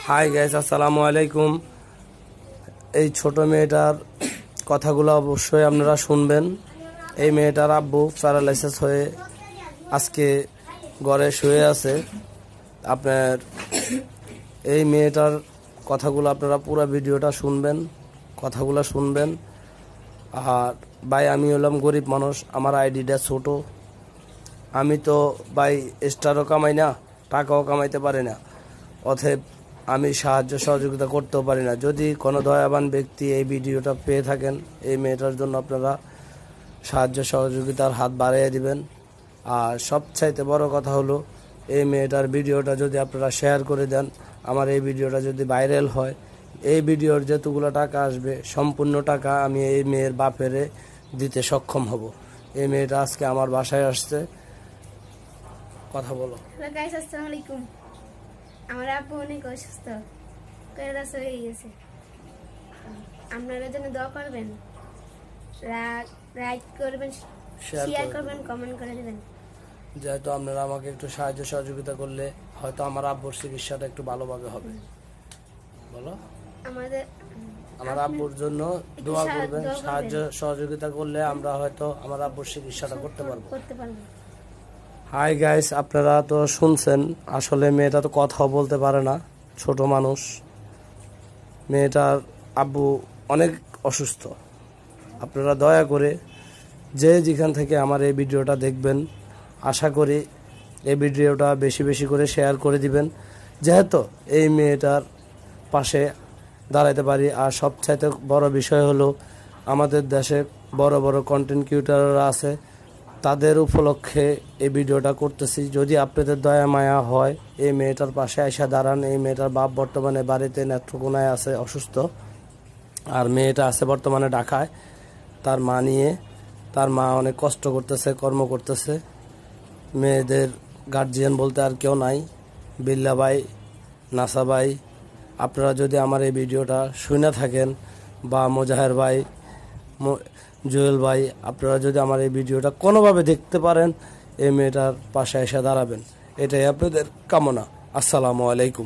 Hi guys, আসসালামু আলাইকুম। এই ছোট মেয়েটার কথাগুলো অবশ্যই আপনারা শুনবেন। এই মেয়েটার আব্বু প্যারালাইসিস হয়ে আজকে ঘরে শুয়ে আছে। আপনার এই মেয়েটার কথাগুলো আপনারা পুরো ভিডিওটা শুনবেন, কথাগুলো শুনবেন। আর ভাই, আমি হলাম গরিব মানুষ, আমার আইডিটা ছোট। আমি তো ভাই স্টারও কামাই না, টাকাও কামাইতে পারি না, অতএব আমি সাহায্য সহযোগিতা করতেও পারি না। যদি কোনো দয়াবান ব্যক্তি এই ভিডিওটা পেয়ে থাকেন, এই মেয়েটার জন্য আপনারা সাহায্য সহযোগিতার হাত বাড়িয়ে দিবেন। আর সবচাইতে বড় কথা হলো, এই মেয়েটার ভিডিওটা যদি আপনারা শেয়ার করে দেন, আমার এই ভিডিওটা যদি ভাইরাল হয়, এই ভিডিওর যেতগুলো টাকা আসবে সম্পূর্ণ টাকা আমি এই মেয়ের বাপেরে দিতে সক্ষম হব। এই মেয়েটা আজকে আমার বাসায় আসছে। কথা বলো। হ্যালো গাইস, আসসালামু আলাইকুম। আমার আব্বু অনেক অসুস্থ, প্যারালাইসিস হয়ে গেছে। আপনারা জন্য দোয়া করবেন, লাইক করবেন, শেয়ার করবেন, কমেন্ট করে দেবেন। যেহেতু আপনারা আমাকে একটু সাহায্য সহযোগিতা করলে হয়তো আমার আব্বুর চিকিৎসাটা একটু ভালোভাবে হবে। বলো। আমার আব্বুর জন্য দোয়া করবেন, সাহায্য সহযোগিতা করলে আমরা হয়তো আমার আব্বুর চিকিৎসাটা করতে পারবো। হাই গাইস, আপনারা তো শুনছেন, আসলে মেয়েটা তো কথাও বলতে পারে না, ছোট মানুষ। মেয়েটার আব্বু অনেক অসুস্থ। আপনারা দয়া করে যে যেখান থেকে আমার এই ভিডিওটা দেখবেন, আশা করি এই ভিডিওটা বেশি বেশি করে শেয়ার করে দিবেন, যেহেতু এই মেয়েটার পাশে দাঁড়াতে পারি। আর সবচাইতে বড় বিষয় হলো, আমাদের দেশে বড় বড় কন্টেন্ট ক্রিয়েটররা আছে, তাদের উপলক্ষে এই ভিডিওটা করতেছি। যদি আপনাদের দয়া মায়া হয়, এই মেয়েটার পাশে আইসা দাঁড়ান। এই মেয়েটার বাপ বর্তমানে বাড়িতে নেত্রকোনায় আছে, অসুস্থ। আর মেয়েটা আছে বর্তমানে ঢাকায় তার মা নিয়ে। তার মা অনেক কষ্ট করতেছে, কর্ম করতেছে। মেয়েদের গার্জিয়ান বলতে আর কেউ নাই। বিল্লা ভাই, নাসা ভাই, আপনারা যদি আমার এই ভিডিওটা শুনে থাকেন, বা মোজাহের ভাই, জুয়েল ভাই, আপনারা যদি আমার এই ভিডিওটা কোনোভাবে দেখতে পারেন, এই মেয়েটার পাশে এসে দাঁড়াবেন, এটাই আপনাদের কামনা। আসসালামু আলাইকুম।